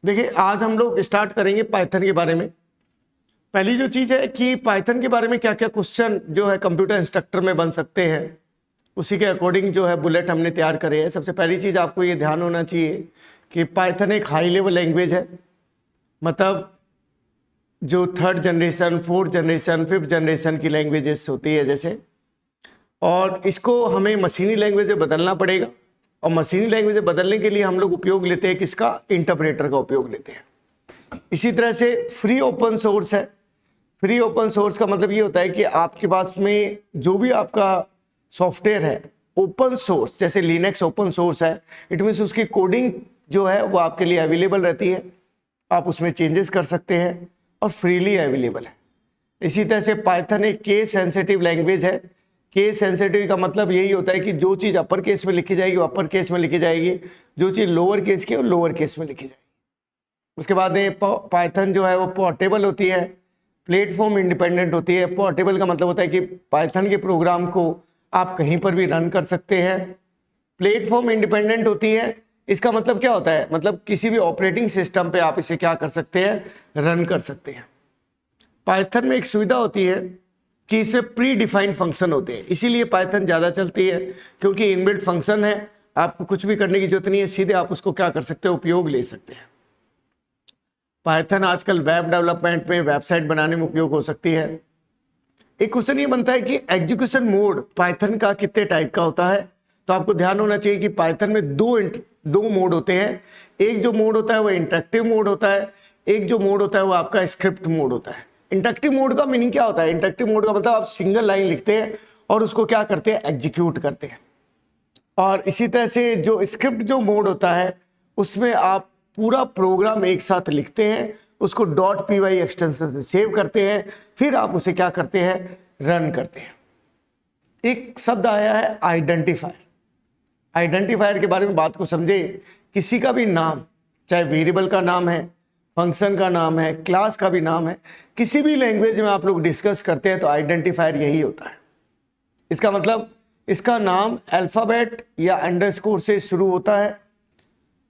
देखिए, आज हम लोग स्टार्ट करेंगे पाइथन के बारे में। पहली जो चीज़ है कि पाइथन के बारे में क्या क्या क्वेश्चन जो है कंप्यूटर इंस्ट्रक्टर में बन सकते हैं, उसी के अकॉर्डिंग जो है बुलेट हमने तैयार करे है। सबसे पहली चीज़ आपको ये ध्यान होना चाहिए कि पाइथन एक हाई लेवल लैंग्वेज है, मतलब जो third generation, fourth generation, fifth generation की लैंग्वेजेस होती है जैसे, और इसको हमें मशीनी लैंग्वेज में बदलना पड़ेगा। और मशीनी लैंग्वेज में बदलने के लिए हम लोग उपयोग लेते हैं किसका? इंटरप्रेटर का उपयोग लेते हैं। इसी तरह से फ्री ओपन सोर्स है। फ्री ओपन सोर्स का मतलब ये होता है कि आपके पास में जो भी आपका सॉफ्टवेयर है ओपन सोर्स, जैसे लिनक्स ओपन सोर्स है, इट मीन्स उसकी कोडिंग जो है वो आपके लिए अवेलेबल रहती है, आप उसमें चेंजेस कर सकते हैं और फ्रीली अवेलेबल है। इसी तरह से पाइथन एक केस सेंसिटिव लैंग्वेज है। केस सेंसिटिव का मतलब यही होता है कि जो चीज़ अपर केस में लिखी जाएगी वो अपर केस में लिखी जाएगी, जो चीज़ लोअर केस की है वो लोअर केस में लिखी जाएगी। उसके बाद में पाइथन जो है वो पोर्टेबल होती है, प्लेटफॉर्म इंडिपेंडेंट होती है। पोर्टेबल का मतलब होता है कि पाइथन के प्रोग्राम को आप कहीं पर भी रन कर सकते हैं। प्लेटफॉर्म इंडिपेंडेंट होती है, इसका मतलब क्या होता है? मतलब किसी भी ऑपरेटिंग सिस्टम पे आप इसे क्या कर सकते हैं? रन कर सकते हैं। पाइथन में एक सुविधा होती है कि इसमें प्री डिफाइंड फंक्शन होते हैं, इसीलिए पाइथन ज़्यादा चलती है, क्योंकि इनबिल्ट फंक्शन है, आपको कुछ भी करने की जरूरत नहीं है, सीधे आप उसको क्या कर सकते हैं? उपयोग ले सकते हैं। पाइथन आजकल वेब डेवलपमेंट में, वेबसाइट बनाने में उपयोग हो सकती है। एक क्वेश्चन ये बनता है कि एग्जीक्यूशन मोड पाइथन का कितने टाइप का होता है? तो आपको ध्यान होना चाहिए कि पाइथन में दो मोड होते हैं। एक जो मोड होता है वो इंटरेक्टिव मोड होता है, एक जो मोड होता है वो आपका स्क्रिप्ट मोड होता है। इंटरेक्टिव मोड का मीनिंग क्या होता है? इंटरेक्टिव मोड का मतलब आप सिंगल लाइन लिखते हैं और उसको क्या करते हैं? एग्जीक्यूट करते हैं। और इसी तरह से जो स्क्रिप्ट जो मोड होता है उसमें आप पूरा प्रोग्राम एक साथ लिखते हैं, उसको .py एक्सटेंशन से सेव करते हैं, फिर आप उसे क्या करते हैं? रन करते हैं। एक शब्द आया है आइडेंटिफायर। आइडेंटिफायर के बारे में बात को समझे। किसी का भी नाम, चाहे वेरिएबल का नाम है, फंक्शन का नाम है, क्लास का भी नाम है, किसी भी लैंग्वेज में आप लोग डिस्कस करते हैं तो आइडेंटिफायर यही होता है। इसका मतलब इसका नाम अल्फाबेट या अंडरस्कोर से शुरू होता है,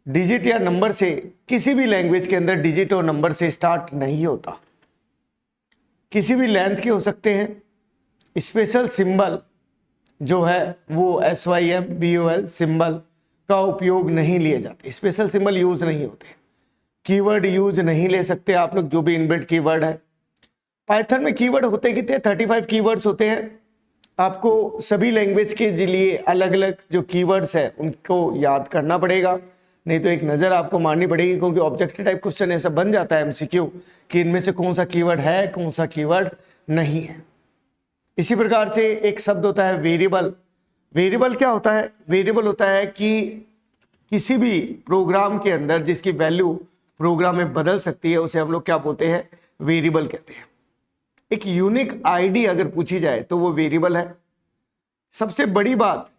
डिजिट या नंबर से। किसी भी लैंग्वेज के अंदर डिजिट और नंबर से स्टार्ट नहीं होता। किसी भी लेंथ के हो सकते हैं। स्पेशल सिंबल जो है वो SYMBOL सिंबल का उपयोग नहीं लिए जाते, स्पेशल सिंबल यूज नहीं होते। कीवर्ड यूज नहीं ले सकते आप लोग, जो भी इनबिल्ट कीवर्ड है। पाइथन में कीवर्ड होते कितने? 35 कीवर्ड्स होते हैं। आपको सभी लैंग्वेज के लिए अलग अलग जो कीवर्ड्स है उनको याद करना पड़ेगा, नहीं तो एक नज़र आपको मारनी पड़ेगी, क्योंकि ऑब्जेक्टिव टाइप क्वेश्चन ऐसा बन जाता है MCQ कि इनमें से कौन सा कीवर्ड है, कौन सा कीवर्ड नहीं है। इसी प्रकार से एक शब्द होता है वेरिएबल। वेरिएबल क्या होता है? वेरिएबल होता है कि किसी भी प्रोग्राम के अंदर जिसकी वैल्यू प्रोग्राम में बदल सकती है उसे हम लोग क्या बोलते हैं? वेरिएबल कहते हैं। एक यूनिक आईडी अगर पूछी जाए तो वो वेरिएबल है। सबसे बड़ी बात,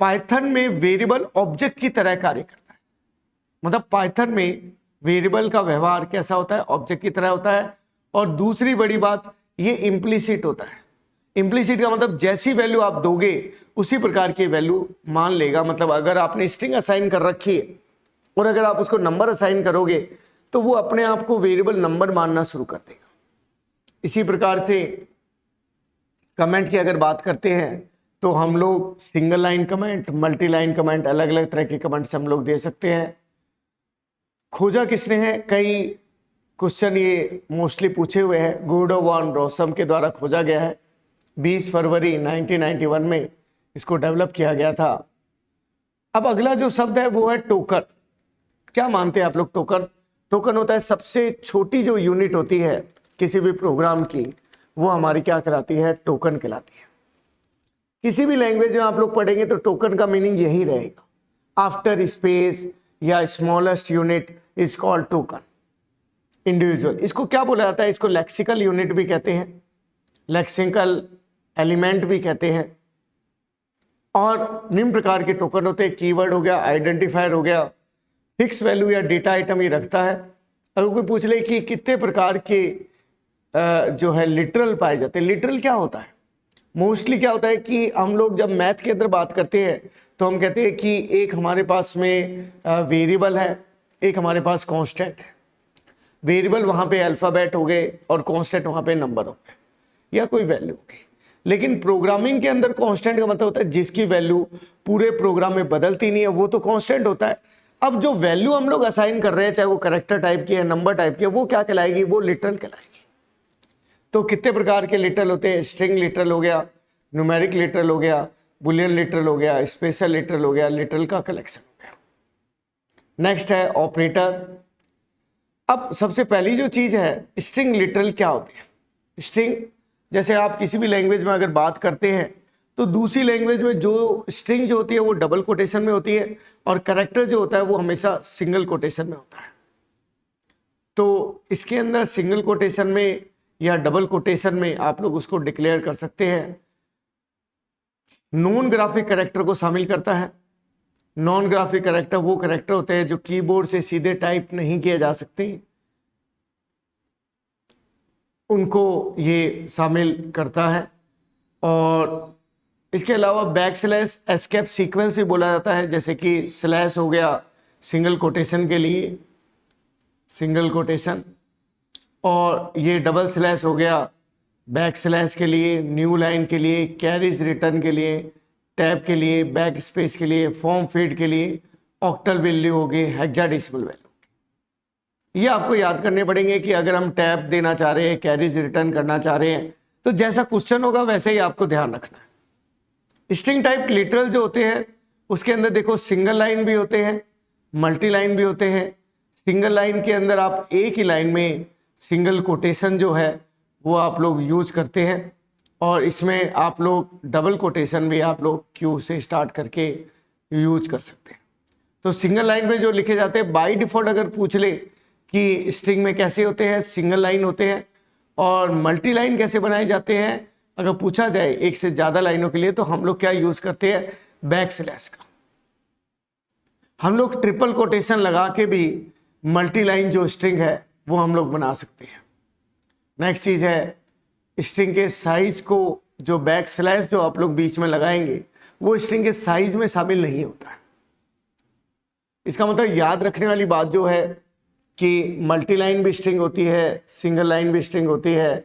पाइथन में वेरिएबल ऑब्जेक्ट की तरह कार्य करता है। मतलब पाइथन में वेरिएबल का व्यवहार कैसा होता है? ऑब्जेक्ट की तरह होता है। और दूसरी बड़ी बात, ये इम्प्लीसिट होता है। इम्प्लीसिट का मतलब जैसी वैल्यू आप दोगे उसी प्रकार की वैल्यू मान लेगा। मतलब अगर आपने स्ट्रिंग असाइन कर रखी है और अगर आप उसको नंबर असाइन करोगे तो वो अपने आप को वेरिएबल नंबर मानना शुरू कर देगा। इसी प्रकार से कमेंट की अगर बात करते हैं तो हम लोग single line comment, multi line comment, अलग अलग तरह के कमेंट्स हम लोग दे सकते हैं। खोजा किसने है? कई क्वेश्चन ये मोस्टली पूछे हुए हैं। गुडो वॉन रोसम के द्वारा खोजा गया है। 20 फरवरी 1991 में इसको डेवलप किया गया था। अब अगला जो शब्द है वो है टोकन। क्या मानते हैं आप लोग? टोकन टोकन होता है सबसे छोटी जो यूनिट होती है किसी भी प्रोग्राम की, वो हमारी क्या कहलाती है? टोकन कहलाती है। किसी भी लैंग्वेज में आप लोग पढ़ेंगे तो टोकन का मीनिंग यही रहेगा। आफ्टर स्पेस या smallest unit is called token. Individual, इसको क्या बोला जाता है? इसको लेक्सिकल यूनिट भी कहते हैं, लेक्सिकल एलिमेंट भी कहते हैं। और निम्न प्रकार के टोकन होते हैं। कीवर्ड हो गया, आइडेंटिफायर हो गया, फिक्स वैल्यू या डेटा आइटम ये रखता है। अगर कोई पूछ ले कि कितने प्रकार के जो है लिटरल पाए जाते हैं, लिटरल क्या होता है? मोस्टली क्या होता है कि हम लोग जब मैथ के अंदर बात करते हैं तो हम कहते हैं कि एक हमारे पास में वेरिएबल है, एक हमारे पास कांस्टेंट है, वेरिएबल वहाँ पे अल्फ़ाबेट हो गए और कांस्टेंट वहाँ पे नंबर हो गए या कोई वैल्यू हो गई। लेकिन प्रोग्रामिंग के अंदर कांस्टेंट का मतलब होता है जिसकी वैल्यू पूरे प्रोग्राम में बदलती नहीं है, वो तो कांस्टेंट होता है। अब जो वैल्यू हम लोग असाइन कर रहे हैं, चाहे वो कैरेक्टर टाइप की है, नंबर टाइप की है, वो क्या कहलाएगी? वो लिटरल कहलाएगी। तो कितने प्रकार के लिटरल होते हैं? स्ट्रिंग लिटरल हो गया, न्यूमेरिक लिटरल हो गया, बुलियन लिटरल हो गया, स्पेशल लिटरल हो गया, लिटरल का कलेक्शन हो गया। नेक्स्ट है ऑपरेटर। अब सबसे पहली जो चीज है, स्ट्रिंग लिटरल क्या होती है? स्ट्रिंग, जैसे आप किसी भी लैंग्वेज में अगर बात करते हैं तो दूसरी लैंग्वेज में जो स्ट्रिंग जो होती है वो डबल कोटेशन में होती है और कैरेक्टर जो होता है वो हमेशा सिंगल कोटेशन में होता है। तो इसके अंदर सिंगल कोटेशन में या डबल कोटेशन में आप लोग उसको डिक्लेयर कर सकते हैं। नॉन ग्राफिक कैरेक्टर को शामिल करता है। नॉन ग्राफिक कैरेक्टर वो कैरेक्टर होते हैं जो कीबोर्ड से सीधे टाइप नहीं किए जा सकते, उनको ये शामिल करता है। और इसके अलावा बैक स्लैश एस्केप सीक्वेंस भी बोला जाता है, जैसे कि स्लैश हो गया सिंगल कोटेशन के लिए, सिंगल कोटेशन, और ये डबल स्लैश हो गया बैक स्लैश के लिए, न्यू लाइन के लिए, कैरीज रिटर्न के लिए, टैब के लिए, बैक स्पेस के लिए, फॉर्म फीड के लिए, ऑक्टल वैल्यू हो गई, हेक्साडेसिमल वैल्यू। ये आपको याद करने पड़ेंगे कि अगर हम टैब देना चाह रहे हैं, कैरीज रिटर्न करना चाह रहे हैं, तो जैसा क्वेश्चन होगा वैसे ही आपको ध्यान रखना है। स्ट्रिंग टाइप लिटरल जो होते हैं उसके अंदर देखो सिंगल लाइन भी होते हैं, मल्टी लाइन भी होते हैं। सिंगल लाइन के अंदर आप एक ही लाइन में सिंगल कोटेशन जो है वो आप लोग यूज करते हैं, और इसमें आप लोग डबल कोटेशन भी आप लोग क्यू से स्टार्ट करके यूज कर सकते हैं। तो सिंगल लाइन में जो लिखे जाते हैं बाय डिफॉल्ट अगर पूछ ले कि स्ट्रिंग में कैसे होते हैं, सिंगल लाइन होते हैं, और मल्टी लाइन कैसे बनाए जाते हैं अगर पूछा जाए एक से ज़्यादा लाइनों के लिए, तो हम लोग क्या यूज करते हैं? बैक स्लैश का। हम लोग ट्रिपल कोटेशन लगा के भी मल्टी लाइन जो स्ट्रिंग है वो हम लोग बना सकते हैं। नेक्स्ट चीज है स्ट्रिंग के साइज को, जो बैक स्लैश जो आप लोग बीच में लगाएंगे वो स्ट्रिंग के साइज में शामिल नहीं होता है। इसका मतलब याद रखने वाली बात जो है कि मल्टी लाइन भी स्ट्रिंग होती है, सिंगल लाइन भी स्ट्रिंग होती है,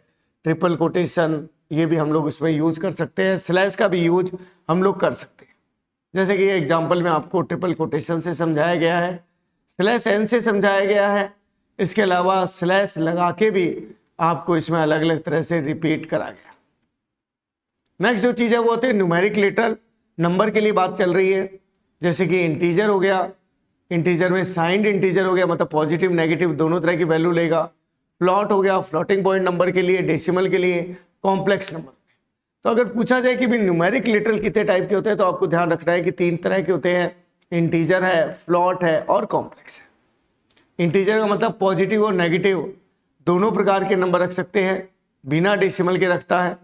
ट्रिपल कोटेशन ये भी हम लोग उसमें यूज कर सकते हैं, स्लैश का भी यूज हम लोग कर सकते हैं। जैसे कि ये एग्जाम्पल में आपको ट्रिपल कोटेशन से समझाया गया है, स्लैश एन से समझाया गया है, इसके अलावा स्लैश लगा के भी आपको इसमें अलग अलग तरह से रिपीट करा गया। नेक्स्ट जो चीज़ है वो होती है न्यूमेरिक लिटरल। नंबर के लिए बात चल रही है, जैसे कि इंटीजर हो गया, इंटीजर में साइंड इंटीजर हो गया, मतलब पॉजिटिव नेगेटिव दोनों तरह की वैल्यू लेगा। फ्लॉट हो गया फ्लोटिंग पॉइंट नंबर के लिए, डेसिमल के लिए, कॉम्प्लेक्स नंबर। तो अगर पूछा जाए कि भी न्यूमेरिक लिटरल कितने टाइप के होते हैं, तो आपको ध्यान रखना है कि 3 तरह के होते हैं, इंटीजर है, फ्लॉट है और कॉम्प्लेक्स है। इंटीजर का मतलब पॉजिटिव और नेगेटिव दोनों प्रकार के नंबर रख सकते हैं, बिना डेसिमल के रखता है।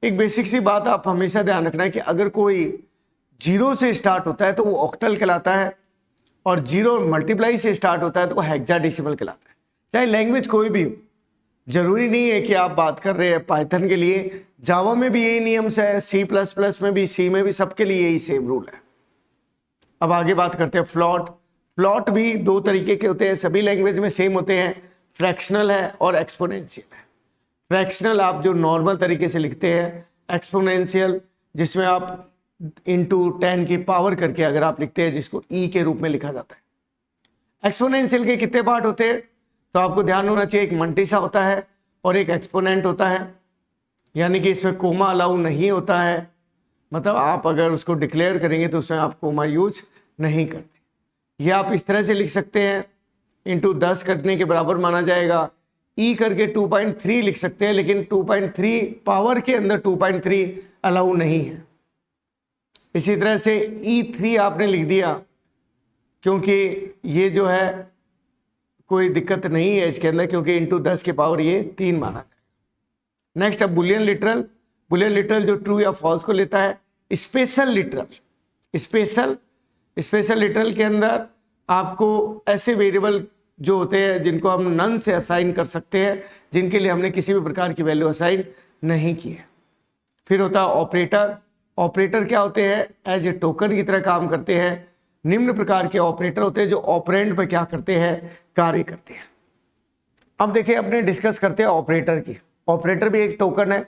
एक बेसिक सी बात आप हमेशा ध्यान रखना है कि अगर कोई 0 से स्टार्ट होता है तो वो ऑक्टल कहलाता है, और 0 मल्टीप्लाई से स्टार्ट होता है तो वो हेक्साडेसिमल कहलाता है। चाहे लैंग्वेज कोई भी हो, जरूरी नहीं है कि आप बात कर रहे हैं पाइथन के लिए, जावा में भी यही नियम है, C++ में भी, सी में भी, सबके लिए यही सेम रूल है। अब आगे बात करते हैं फ्लॉट। फ्लॉट भी 2 तरीके के होते हैं, सभी लैंग्वेज में सेम होते हैं, फ्रैक्शनल है और एक्सपोनेंशियल है। फ्रैक्शनल आप जो नॉर्मल तरीके से लिखते हैं, एक्सपोनेंशियल जिसमें आप इंटू 10 की पावर करके अगर आप लिखते हैं, जिसको ई के रूप में लिखा जाता है। एक्सपोनेंशियल के कितने पार्ट होते हैं, तो आपको ध्यान होना चाहिए, एक मंटीसा होता है और एक एक्सपोनेंट होता है, यानी कि इसमें कोमा अलाउ नहीं होता है, मतलब आप अगर उसको डिक्लेयर करेंगे तो उसमें आप कोमा यूज नहीं करते। ये आप इस तरह से लिख सकते हैं, इंटू 10 करने के बराबर माना जाएगा, ई करके 2.3 लिख सकते हैं, लेकिन 2.3 पावर के अंदर 2.3 अलाउ नहीं है। इसी तरह से E3 आपने लिख दिया, क्योंकि ये जो है कोई दिक्कत नहीं है इसके अंदर, क्योंकि इंटू 10 के पावर ये 3 माना जाए। नेक्स्ट अब बुलियन लिटरल। बुलियन लिटरल जो ट्रू या फॉल्स को लेता है। स्पेशल लिटरल, स्पेशल लिटरल के अंदर आपको ऐसे वेरिएबल जो होते हैं जिनको हम नन से असाइन कर सकते हैं, जिनके लिए हमने किसी भी प्रकार की वैल्यू असाइन नहीं की है। फिर होता है ऑपरेटर। ऑपरेटर क्या होते हैं? एज ए टोकन की तरह काम करते हैं, निम्न प्रकार के ऑपरेटर होते हैं जो ऑपरेंड पर क्या करते हैं, कार्य करते हैं। अब देखिए अपने डिस्कस करते हैं ऑपरेटर की। ऑपरेटर भी एक टोकन है।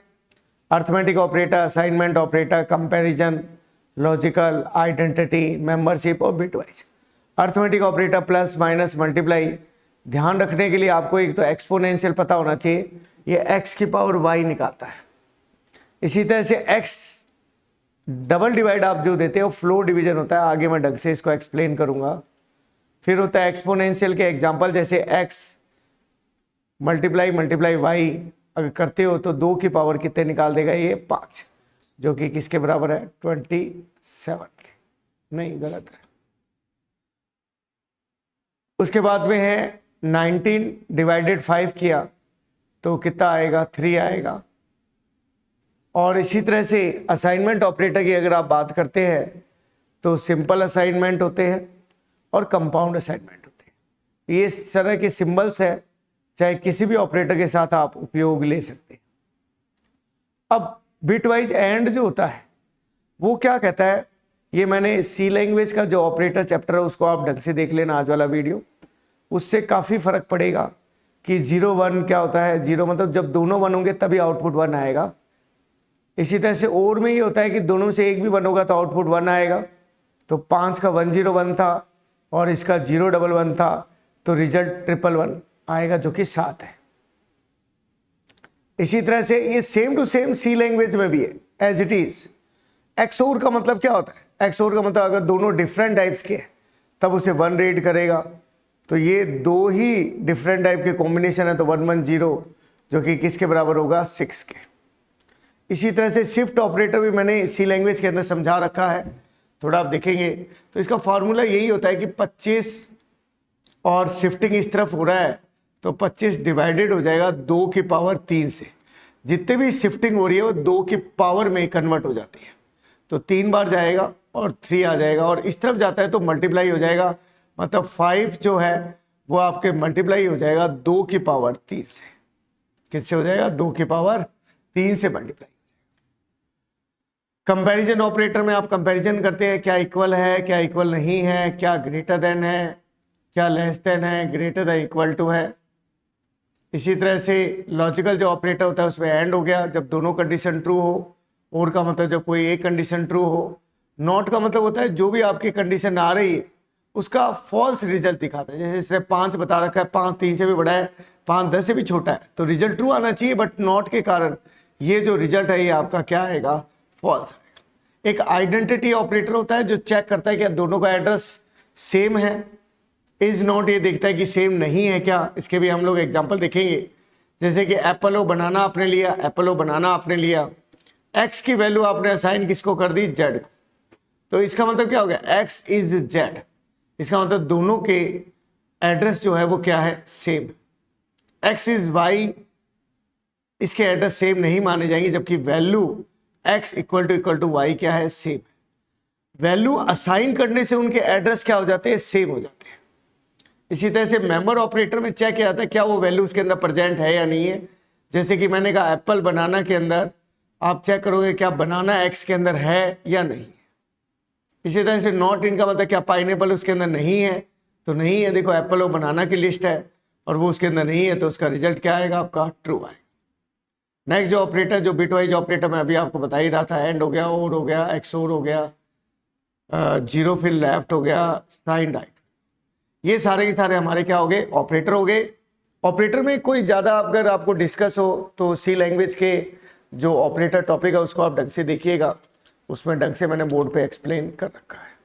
Arithmetic operator, assignment operator, comparison, logical, identity, membership और bitwise. Arithmetic operator plus minus multiply, ध्यान रखने के लिए आपको एक तो एक्सपोनेंशियल पता होना चाहिए, ये x की पावर y निकालता है। इसी तरह से x डबल डिवाइड आप जो देते हो फ्लो डिवीजन होता है, आगे मैं ढंग से इसको एक्सप्लेन करूंगा। फिर होता है एक्सपोनेंशियल के एग्जांपल, जैसे x मल्टीप्लाई मल्टीप्लाई y अगर करते हो तो 2 की पावर कितने निकाल देगा, ये 5, जो कि किसके बराबर है, 27 के। नहीं, गलत है। उसके बाद में है 19 डिवाइडेड 5 किया तो कितना आएगा, 3 आएगा। और इसी तरह से असाइनमेंट ऑपरेटर की अगर आप बात करते हैं तो सिंपल असाइनमेंट होते हैं और कंपाउंड असाइनमेंट होते हैं। ये इस तरह के सिंबल्स है, चाहे किसी भी ऑपरेटर के साथ आप उपयोग ले सकते हैं। अब बिटवाइज एंड जो होता है वो क्या कहता है, ये मैंने सी लैंग्वेज का जो ऑपरेटर चैप्टर है उसको आप ढंग से देख लेना, आज वाला वीडियो, उससे काफ़ी फर्क पड़ेगा कि 0 1 क्या होता है। 0 मतलब जब दोनों 1 होंगे तभी आउटपुट 1 आएगा। इसी तरह से और में ये होता है कि दोनों में से एक भी 1 होगा तो आउटपुट 1 आएगा। तो 5 का 101 था और इसका 011 था, तो रिजल्ट 111 आएगा, जो कि 7 है। इसी तरह से ये same to same C language में भी है, एज इट इज। एक्सओर का मतलब क्या होता है, एक्सओर का मतलब अगर दोनों डिफरेंट टाइप्स के हैं तब उसे 1 रीड करेगा। तो ये 2 ही डिफरेंट टाइप के कॉम्बिनेशन है तो 110, जो कि किसके बराबर होगा, 6 के। इसी तरह से शिफ्ट ऑपरेटर भी मैंने सी लैंग्वेज के अंदर समझा रखा है, थोड़ा आप देखेंगे तो इसका फॉर्मूला यही होता है कि 25 और शिफ्टिंग इस तरफ हो रहा है तो 25 डिवाइडेड हो जाएगा 2 की पावर 3 से। जितने भी शिफ्टिंग हो रही है वो 2 की पावर में कन्वर्ट हो जाती है, तो 3 बार जाएगा और 3 आ जाएगा, और इस तरफ जाता है तो मल्टीप्लाई हो जाएगा, मतलब 5 जो है वो आपके मल्टीप्लाई हो जाएगा 2 की पावर 3 से। किससे हो जाएगा, 2 की पावर 3 से मल्टीप्लाई। कंपैरिजन ऑपरेटर में आप कंपैरिजन करते हैं, क्या इक्वल है, क्या इक्वल नहीं है, क्या ग्रेटर देन है, क्या लेस देन है, ग्रेटर देन इक्वल टू है। इसी तरह से लॉजिकल जो ऑपरेटर होता है उसमें एंड हो गया जब दोनों कंडीशन ट्रू हो, और का मतलब जब कोई एक कंडीशन ट्रू हो, नॉट का मतलब होता है जो भी आपकी कंडीशन आ रही है उसका फॉल्स रिजल्ट दिखाता है। जैसे इसने 5 बता रखा है, 5 3 से भी बड़ा है, 5 10 से भी छोटा है, तो रिजल्ट ट्रू आना चाहिए, बट नॉट के कारण ये जो रिजल्ट है ये आपका क्या आएगा, फॉल्स आएगा। एक आइडेंटिटी ऑपरेटर होता है जो चेक करता है कि दोनों का एड्रेस सेम है। इज नॉट ये देखता है कि सेम नहीं है क्या, इसके भी हम लोग एग्जाम्पल देखेंगे। जैसे कि एप्पल ओ बनाना आपने लिया, एप्पल ओ बनाना आपने लिया, एक्स की वैल्यू आपने असाइन किसको कर दी, जेड को, तो इसका मतलब क्या हो गया, एक्स इज जेड। इसका मतलब दोनों के एड्रेस जो है वो क्या है, सेम। एक्स इज वाई, इसके एड्रेस सेम नहीं माने जाएंगे, जबकि value X equal to Y क्या है, सेम। वैल्यू असाइन करने से उनके एड्रेस क्या हो जाते हैं, सेम हो जाते हैं। इसी तरह से मेंबर ऑपरेटर में चेक किया जाता है क्या वो वैल्यू उसके अंदर प्रेजेंट है या नहीं है। जैसे कि मैंने कहा एप्पल बनाना के अंदर आप चेक करोगे क्या बनाना एक्स के अंदर है या नहीं है। इसी तरह से नॉट इन का मतलब क्या पाइनएप्पल उसके अंदर नहीं है, तो नहीं है। देखो एप्पल और बनाना की लिस्ट है और वो उसके अंदर नहीं है, तो उसका रिजल्ट क्या आएगा, आपका ट्रू आएगा। नेक्स्ट जो ऑपरेटर, जो बिटवाइज ऑपरेटर मैं अभी आपको बता ही रहा था, एंड हो गया, और हो गया, एक्सओर हो गया, जीरो फिर लेफ्ट हो गया, साइन राइट, ये सारे के सारे हमारे क्या हो गए, ऑपरेटर हो गए। ऑपरेटर में कोई ज़्यादा अगर आपको डिस्कस हो तो सी लैंग्वेज के जो ऑपरेटर टॉपिक है उसको आप ढंग से देखिएगा, उसमें ढंग से मैंने बोर्ड पे एक्सप्लेन कर रखा है।